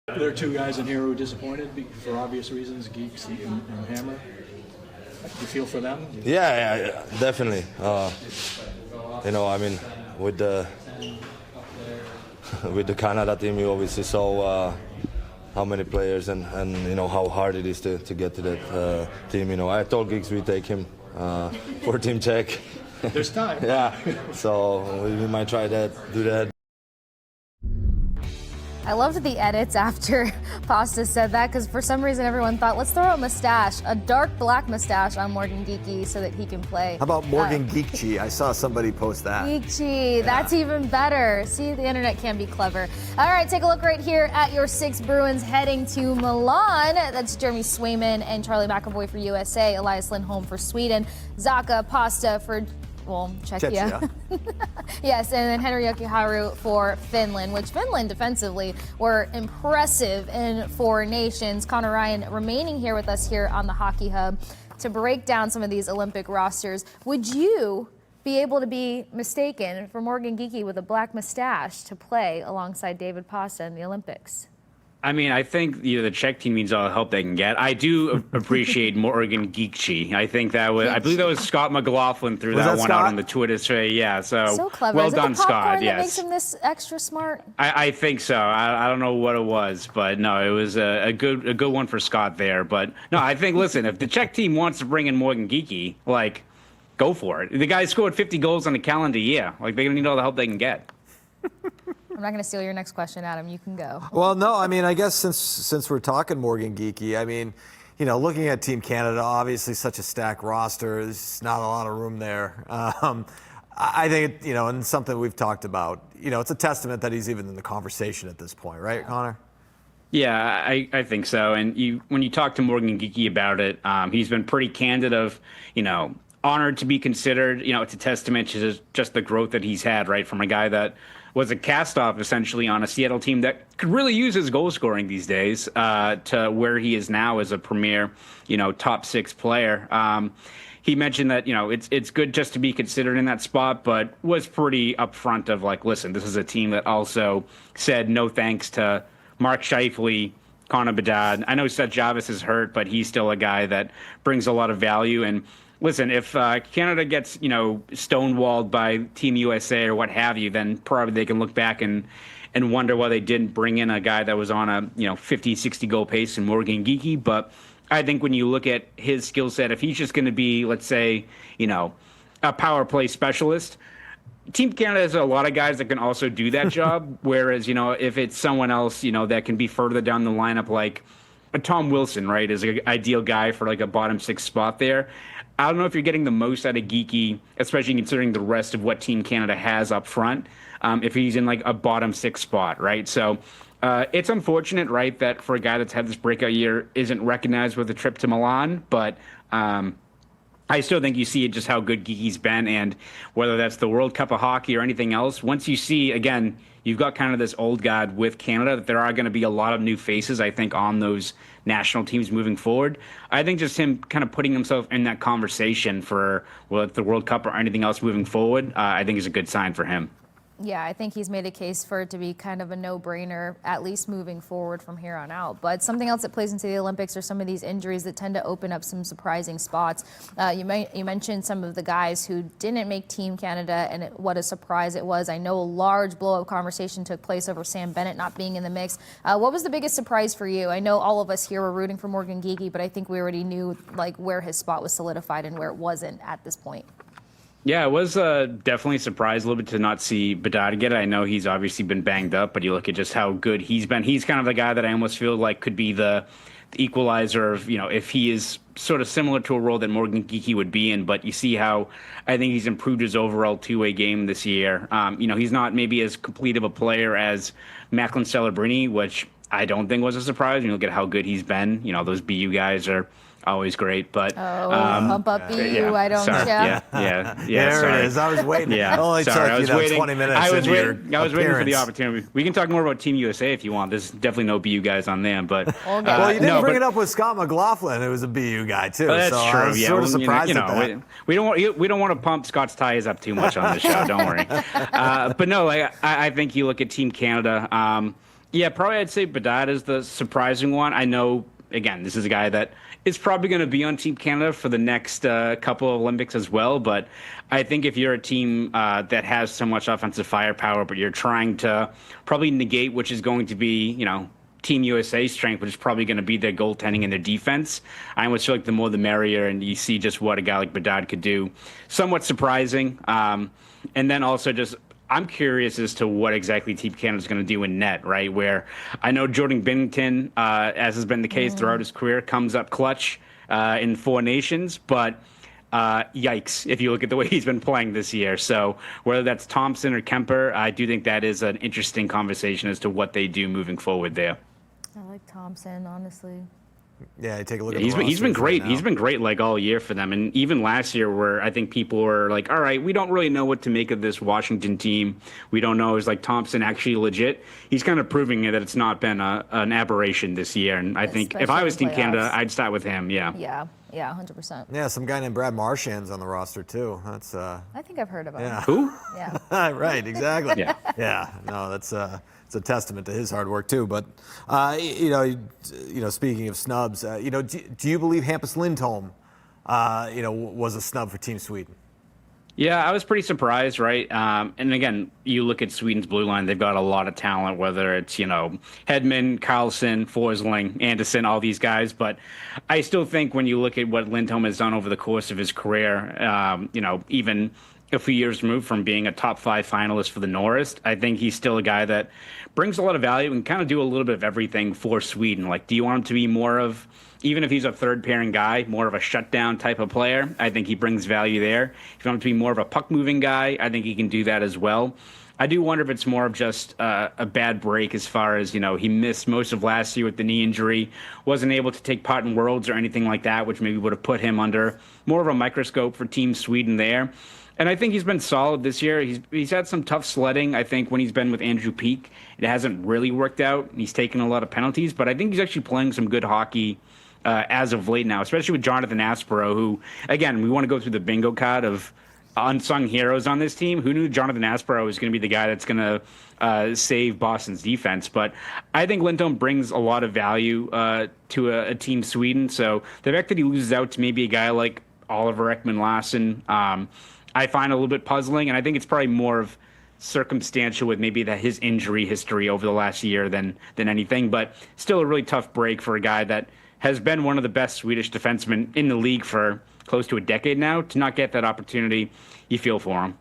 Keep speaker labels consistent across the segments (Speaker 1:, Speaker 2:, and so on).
Speaker 1: There are two guys in here who are disappointed for obvious reasons, Geeks and Hammer. Do you feel for them?
Speaker 2: Yeah, definitely. I mean, with the Canada team, you obviously saw how many players and how hard it is to get to that team. I told Geeks we take him for team check.
Speaker 1: There's time.
Speaker 2: Yeah, so we might try do that.
Speaker 3: I loved the edits after Pasta said that, because for some reason everyone thought, let's throw a mustache, a dark black mustache on Morgan Geekie so that he can play.
Speaker 4: How about Morgan Geekie? I saw somebody post that.
Speaker 3: Geekie, that's even better. See, the internet can be clever. All right, take a look right here at your 6 Bruins heading to Milan. That's Jeremy Swayman and Charlie McAvoy for USA, Elias Lindholm for Sweden, Zaka Pasta for Czechia. Yes, and then Henri Jokiharju for Finland, which Finland defensively were impressive in 4 nations. Conor Ryan remaining here with us here on the Hockey Hub to break down some of these Olympic rosters. Would you be able to be mistaken for Morgan Geekie with a black mustache to play alongside David Pasta in the Olympics?
Speaker 5: I mean, I think the Czech team needs all the help they can get. I do appreciate Morgan Geekie. I think I believe that was Scott McLaughlin threw that one out on the Twitter today. Yeah, so
Speaker 3: clever.
Speaker 5: Well
Speaker 3: Is it
Speaker 5: done,
Speaker 3: the popcorn
Speaker 5: Scott.
Speaker 3: that
Speaker 5: Yes,
Speaker 3: makes him this extra smart.
Speaker 5: I think so. I don't know what it was, but no, it was a good one for Scott there. But no, I think listen, if the Czech team wants to bring in Morgan Geekie, go for it. The guy scored 50 goals on the calendar year. They're gonna need all the help they can get.
Speaker 3: I'm not going to steal your next question, Adam. You can go.
Speaker 4: Well, no, I mean, I guess since we're talking Morgan Geekie, I mean, looking at Team Canada, obviously such a stacked roster. There's not a lot of room there. I think, and something we've talked about, it's a testament that he's even in the conversation at this point, right, Connor?
Speaker 5: Yeah, I think so. And when you talk to Morgan Geekie about it, he's been pretty candid of, honored to be considered. It's a testament to just the growth that he's had, right, from a guy that was a cast-off essentially on a Seattle team that could really use his goal scoring these days to where he is now as a premier, top 6 player. He mentioned that, it's good just to be considered in that spot, but was pretty upfront of listen, this is a team that also said no thanks to Mark Scheifele, Connor Bedard. I know Seth Jarvis is hurt, but he's still a guy that brings a lot of value. And listen, if Canada gets, stonewalled by Team USA or what have you, then probably they can look back and wonder why they didn't bring in a guy that was on a 50, 60 goal pace in Morgan Geekie. But I think when you look at his skill set, if he's just going to be, let's say, a power play specialist, Team Canada has a lot of guys that can also do that job. Whereas, if it's someone else, that can be further down the lineup, like a Tom Wilson, right, is an ideal guy for a bottom 6 spot there. I don't know if you're getting the most out of Geekie, especially considering the rest of what Team Canada has up front, if he's in a bottom 6 spot, right? So it's unfortunate, right, that for a guy that's had this breakout year isn't recognized with a trip to Milan, but I still think you see just how good Geekie's been, and whether that's the World Cup of Hockey or anything else, once you see, again, you've got kind of this old guard with Canada, that there are going to be a lot of new faces, I think, on those national teams moving forward. I think just him kind of putting himself in that conversation for the World Cup or anything else moving forward, I think is a good sign for him.
Speaker 3: Yeah, I think he's made a case for it to be kind of a no-brainer, at least moving forward from here on out. But something else that plays into the Olympics are some of these injuries that tend to open up some surprising spots. You mentioned some of the guys who didn't make Team Canada, and what a surprise it was. I know a large blow-up conversation took place over Sam Bennett not being in the mix. What was the biggest surprise for you? I know all of us here were rooting for Morgan Geekie, but I think we already knew where his spot was solidified and where it wasn't at this point.
Speaker 5: Yeah, it was definitely a surprise a little bit to not see Bedard get it. I know he's obviously been banged up, but you look at just how good he's been. He's kind of the guy that I almost feel like could be the equalizer of, if he is sort of similar to a role that Morgan Geekie would be in. But you see how I think he's improved his overall two-way game this year. He's not maybe as complete of a player as Macklin Celebrini, which I don't think was a surprise. When you look at how good he's been, those BU guys are always great, but
Speaker 3: pump up BU,
Speaker 5: yeah,
Speaker 3: why don't
Speaker 5: sorry,
Speaker 3: you?
Speaker 4: There
Speaker 5: sorry.
Speaker 4: it is. I was waiting.
Speaker 5: Yeah,
Speaker 4: It only
Speaker 5: sorry,
Speaker 4: took 20 minutes.
Speaker 5: I was waiting for the
Speaker 4: appearance.
Speaker 5: opportunity. We can talk more about Team USA if you want. There's definitely no BU guys on them, but
Speaker 4: well, you didn't bring it up with Scott McLaughlin, who was a BU guy too.
Speaker 5: That's
Speaker 4: so
Speaker 5: true.
Speaker 4: I was sort of surprised at that.
Speaker 5: We don't want to pump Scott's tires up too much on the show. Don't worry. But no, I think you look at Team Canada. Yeah, probably I'd say Bedard is the surprising one. I know, again, this is a guy that is probably going to be on Team Canada for the next couple of Olympics as well. But I think if you're a team that has so much offensive firepower, but you're trying to probably negate, which is going to be, Team USA strength, which is probably going to be their goaltending and their defense. I almost feel like the more the merrier, and you see just what a guy like Bedard could do. Somewhat surprising. And then also just I'm curious as to what exactly Team Canada is going to do in net, right? Where I know Jordan Binnington, as has been the case throughout his career, comes up clutch in Four Nations, but yikes, if you look at the way he's been playing this year. So whether that's Thompson or Kemper, I do think that is an interesting conversation as to what they do moving forward there.
Speaker 3: I like Thompson, honestly.
Speaker 4: Yeah, take a look at
Speaker 5: He's been great.
Speaker 4: Right,
Speaker 5: He's been great like all year for them. And even last year where I think people were like, all right, we don't really know what to make of this Washington team. We don't know, is like Thompson actually legit? He's kind of proving that it's not been an aberration this year. And I think if I was Team Canada, I'd start with him. Yeah.
Speaker 3: Yeah, 100%.
Speaker 4: Yeah, some guy named Brad Marchand's on the roster too. That's
Speaker 3: I think I've heard about him.
Speaker 5: Who?
Speaker 3: Yeah.
Speaker 4: right, exactly.
Speaker 5: Yeah.
Speaker 4: Yeah, no, that's it's a testament to his hard work too. But speaking of snubs, do you believe Hampus Lindholm, was a snub for Team Sweden?
Speaker 5: Yeah, I was pretty surprised, right? And again, you look at Sweden's blue line; they've got a lot of talent. Whether it's Hedman, Carlson, Forsling, Anderson, all these guys. But I still think when you look at what Lindholm has done over the course of his career, even a few years removed from being a top 5 finalist for the Norris, I think he's still a guy that brings a lot of value and kind of do a little bit of everything for Sweden. Like, do you want him to be more of, even if he's a third pairing guy, more of a shutdown type of player? I think he brings value there. If you want him to be more of a puck moving guy, I think he can do that as well. I do wonder if it's more of just a bad break as far as, he missed most of last year with the knee injury, wasn't able to take part in Worlds or anything like that, which maybe would have put him under more of a microscope for Team Sweden there. And I think he's been solid this year. He's had some tough sledding. I think when he's been with Andrew Peeke, it hasn't really worked out. He's taken a lot of penalties, but I think he's actually playing some good hockey as of late now, especially with Jonathan Aspero, who, again, we want to go through the bingo card of unsung heroes on this team. Who knew Jonathan Aspero was going to be the guy that's going to save Boston's defense? But I think Lindholm brings a lot of value to a Team Sweden. So the fact that he loses out to maybe a guy like Oliver Ekman-Larsson, I find a little bit puzzling, and I think it's probably more of circumstantial with maybe his injury history over the last year than anything. But still a really tough break for a guy that has been one of the best Swedish defensemen in the league for close to a decade now. To not get that opportunity, you feel for him.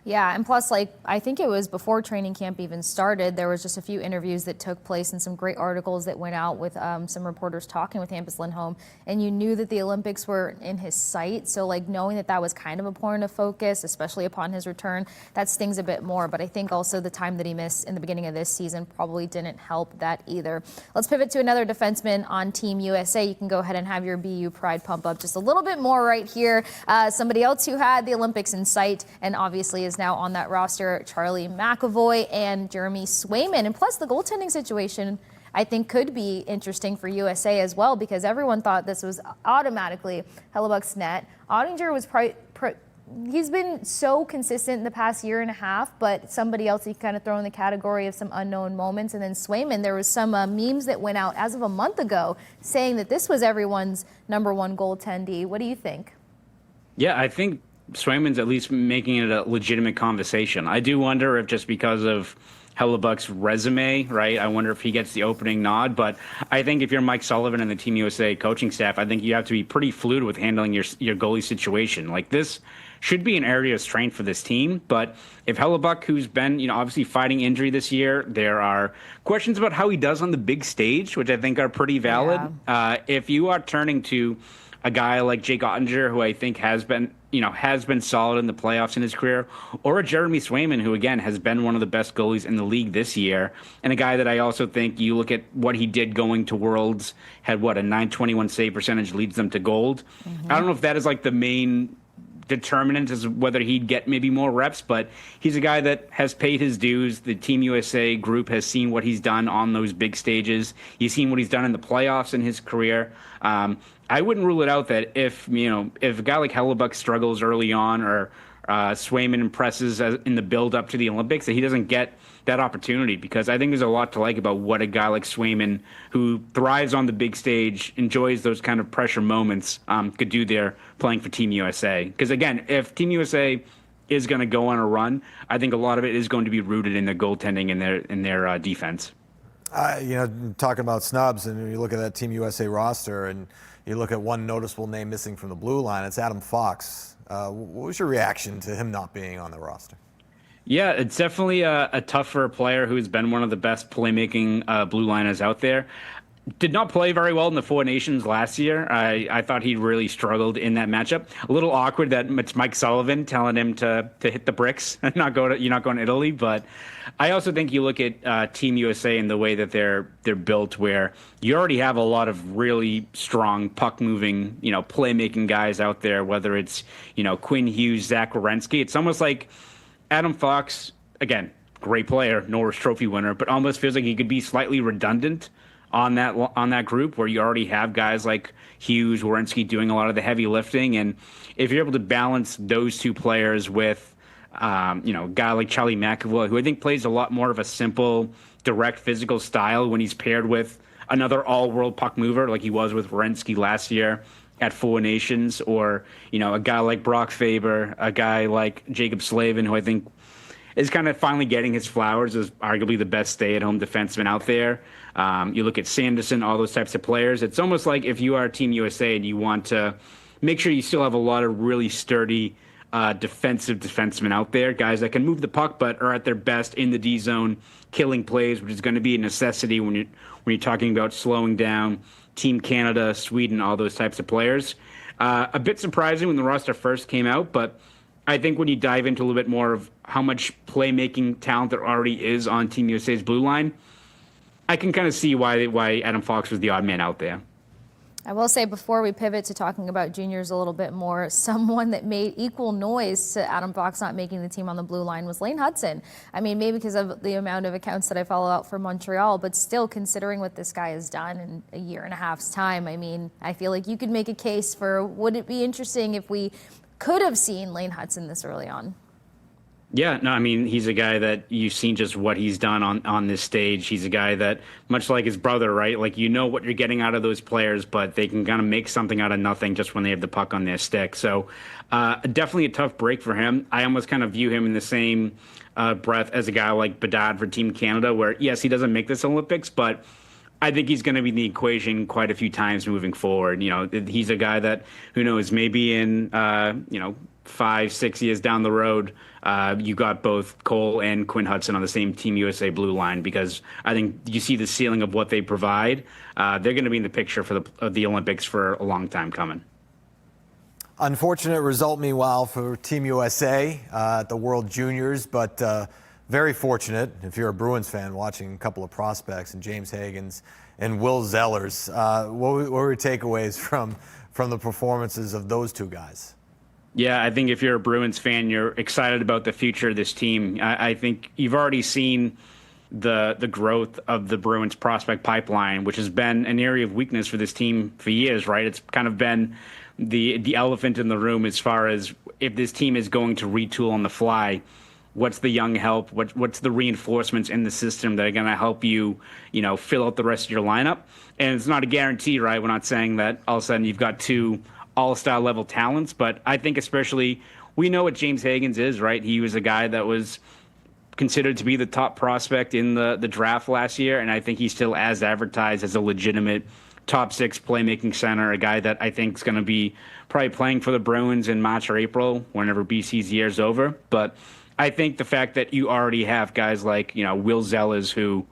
Speaker 3: Yeah, and plus, I think it was before training camp even started, there was just a few interviews that took place and some great articles that went out with some reporters talking with Hampus Lindholm, and you knew that the Olympics were in his sight, so knowing that was kind of a point of focus, especially upon his return, that stings a bit more. But I think also the time that he missed in the beginning of this season probably didn't help that either. Let's pivot to another defenseman on Team USA. You can go ahead and have your BU pride pump up just a little bit more right here. Somebody else who had the Olympics in sight and obviously is now on that roster, Charlie McAvoy and Jeremy Swayman. And plus the goaltending situation, I think, could be interesting for USA as well, because everyone thought this was automatically Hellebuck's net. Ottinger was he's been so consistent in the past year and a half, but somebody else you kind of throw in the category of some unknown moments. And then Swayman, there was some memes that went out as of a month ago saying that this was everyone's number one goaltendee. What do you think?
Speaker 5: Yeah, I think Swayman's at least making it a legitimate conversation. I do wonder if just because of Hellebuck's resume, right, I wonder if he gets the opening nod. But I think if you're Mike Sullivan and the Team USA coaching staff, I think you have to be pretty fluid with handling your goalie situation. Like, this should be an area of strength for this team. But if Hellebuck, who's been, obviously fighting injury this year, there are questions about how he does on the big stage, which I think are pretty valid. Yeah. If you are turning to a guy like Jake Ottinger, who I think has been solid in the playoffs in his career, or a Jeremy Swayman, who again has been one of the best goalies in the league this year, and a guy that I also think, you look at what he did going to Worlds, had a 921 save percentage, leads them to gold. I don't know if that is the main determinant as whether he'd get maybe more reps, but he's a guy that has paid his dues. The Team USA group has seen what he's done on those big stages. You've seen what he's done in the playoffs in his career. I wouldn't rule it out that if a guy like Hellebuck struggles early on or Swayman impresses in the build up to the Olympics, that he doesn't get that opportunity, because I think there's a lot to like about what a guy like Swayman, who thrives on the big stage, enjoys those kind of pressure moments, could do there playing for Team USA. Because again, if Team USA is going to go on a run, I think a lot of it is going to be rooted in their goaltending and their defense.
Speaker 4: Talking about Snubs, and you look at that Team USA roster, and you look at one noticeable name missing from the blue line, it's Adam Fox. What was your reaction to him not being on the roster?
Speaker 5: Yeah, it's definitely a tougher player who's been one of the best playmaking blue liners out there. Did not play very well in the Four Nations last year. I thought he really struggled in that matchup. A little awkward that it's Mike Sullivan telling him to hit the bricks and you're not going to Italy. But I also think you look at Team USA and the way that they're built, where you already have a lot of really strong puck moving, playmaking guys out there. Whether it's Quinn Hughes, Zach Werenski, it's almost like Adam Fox, again, great player, Norris Trophy winner, but almost feels like he could be slightly redundant on that group, where you already have guys like Hughes, Werenski doing a lot of the heavy lifting. And if you're able to balance those two players with, a guy like Charlie McAvoy, who I think plays a lot more of a simple, direct physical style when he's paired with another all-world puck mover like he was with Werenski last year at Four Nations, or, a guy like Brock Faber, a guy like Jacob Slavin, who I think is kind of finally getting his flowers as arguably the best stay-at-home defenseman out there. You look at Sanderson, all those types of players. It's almost like if you are Team USA and you want to make sure you still have a lot of really sturdy defensive defensemen out there, guys that can move the puck but are at their best in the D zone, killing plays, which is going to be a necessity when you're talking about slowing down Team Canada, Sweden, all those types of players. A bit surprising when the roster first came out, but I think when you dive into a little bit more of how much playmaking talent there already is on Team USA's blue line, I can kind of see why Adam Fox was the odd man out there.
Speaker 3: I will say, before we pivot to talking about juniors a little bit more, someone that made equal noise to Adam Fox not making the team on the blue line was Lane Hudson. I mean, maybe because of the amount of accounts that I follow out for Montreal, but still, considering what this guy has done in a year and a half's time, I mean, I feel like you could make a case for, would it be interesting if we could have seen Lane Hudson this early on?
Speaker 5: Yeah, no, I mean, he's a guy that you've seen just what he's done on this stage. He's a guy that, much like his brother, right? Like, what you're getting out of those players, but they can kind of make something out of nothing just when they have the puck on their stick. So definitely a tough break for him. I almost kind of view him in the same breath as a guy like Bedard for Team Canada, where, yes, he doesn't make this Olympics, but I think he's going to be in the equation quite a few times moving forward. He's a guy that, who knows, maybe in, 5-6 years down the road, you got both Cole and Quinn Hudson on the same Team USA blue line, because I think you see the ceiling of what they provide. They're going to be in the picture for the Olympics for a long time coming.
Speaker 4: Unfortunate result, meanwhile, for Team USA at the World Juniors, but very fortunate if you're a Bruins fan watching a couple of prospects, and James Hagens and Will Zellers. What were your takeaways from the performances of those two guys?
Speaker 5: Yeah, I think if you're a Bruins fan, you're excited about the future of this team. I think you've already seen the growth of the Bruins prospect pipeline, which has been an area of weakness for this team for years, right? It's kind of been the elephant in the room as far as if this team is going to retool on the fly. What's the young help? What's the reinforcements in the system that are going to help you, fill out the rest of your lineup? And it's not a guarantee, right? We're not saying that all of a sudden you've got two all-star level talents, but I think especially we know what James Hagens is, right? He was a guy that was considered to be the top prospect in the draft last year, and I think he's still as advertised as a legitimate top 6 playmaking center, a guy that I think is going to be probably playing for the Bruins in March or April, whenever BC's year's over. But I think the fact that you already have guys like, Will Zellers, who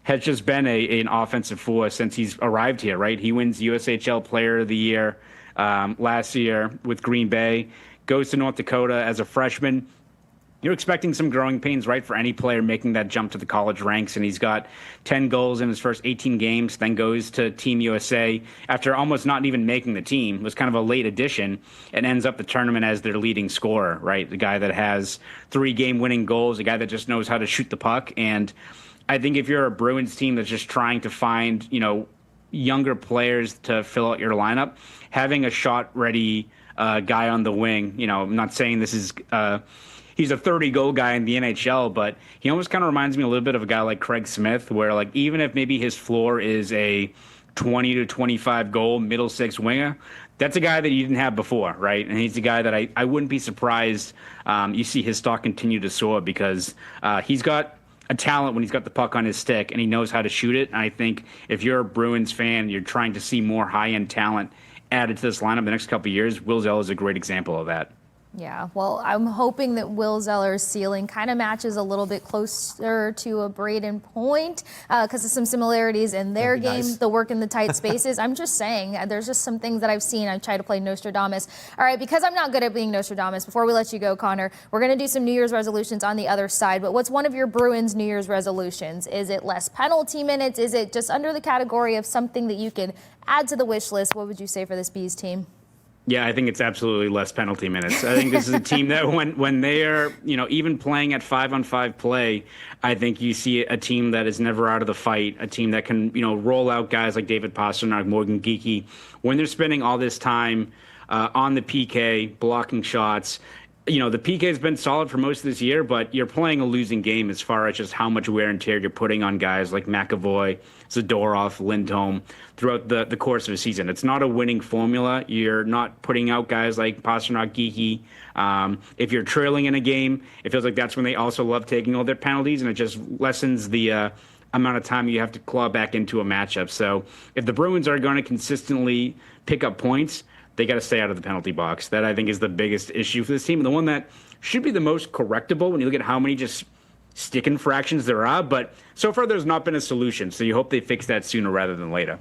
Speaker 5: has just been an offensive force since he's arrived here, right? He wins USHL Player of the Year last year with Green Bay, goes to North Dakota as a freshman. You're expecting some growing pains, right, for any player making that jump to the college ranks, and he's got 10 goals in his first 18 games, then goes to Team USA after almost not even making the team. It was kind of a late addition, and ends up the tournament as their leading scorer, right? The guy that has 3 game-winning goals, a guy that just knows how to shoot the puck. And I think if you're a Bruins team that's just trying to find, younger players to fill out your lineup, having a shot-ready guy on the wing. I'm not saying this is he's a 30-goal guy in the NHL, but he almost kind of reminds me a little bit of a guy like Craig Smith, where like even if maybe his floor is a 20 to 25 goal middle six winger, that's a guy that you didn't have before, right? And he's a guy that I wouldn't be surprised you see his stock continue to soar because he's got a talent when he's got the puck on his stick and he knows how to shoot it. And I think if you're a Bruins fan, you're trying to see more high-end talent added to this lineup the next couple of years, Will Zeller is a great example of that.
Speaker 3: Yeah, well, I'm hoping that Will Zeller's ceiling kind of matches a little bit closer to a Braden Point because of some similarities in their game,
Speaker 4: nice.
Speaker 3: the work in the tight spaces. I'm just saying, there's just some things that I've seen. I've tried to play Nostradamus. All right, because I'm not good at being Nostradamus, before we let you go, Connor, we're going to do some New Year's resolutions on the other side. But what's one of your Bruins New Year's resolutions? Is it less penalty minutes? Is it just under the category of something that you can add to the wish list? What would you say for this Bees team?
Speaker 5: Yeah, I think it's absolutely less penalty minutes. I think this is a team that when they are, even playing at 5-on-5 play, I think you see a team that is never out of the fight, a team that can, roll out guys like David Pastrnak, Morgan Geekie. When they're spending all this time on the PK, blocking shots, the PK has been solid for most of this year, but you're playing a losing game as far as just how much wear and tear you're putting on guys like McAvoy, Zadorov, Lindholm throughout the course of a season. It's not a winning formula. You're not putting out guys like Pastrnak, Geekie. If you're trailing in a game, it feels like that's when they also love taking all their penalties, and it just lessens the amount of time you have to claw back into a matchup. So if the Bruins are going to consistently pick up points, they got to stay out of the penalty box. That, I think, is the biggest issue for this team, and the one that should be the most correctable when you look at how many just stick infractions there are. But so far, there's not been a solution. So you hope they fix that sooner rather than later.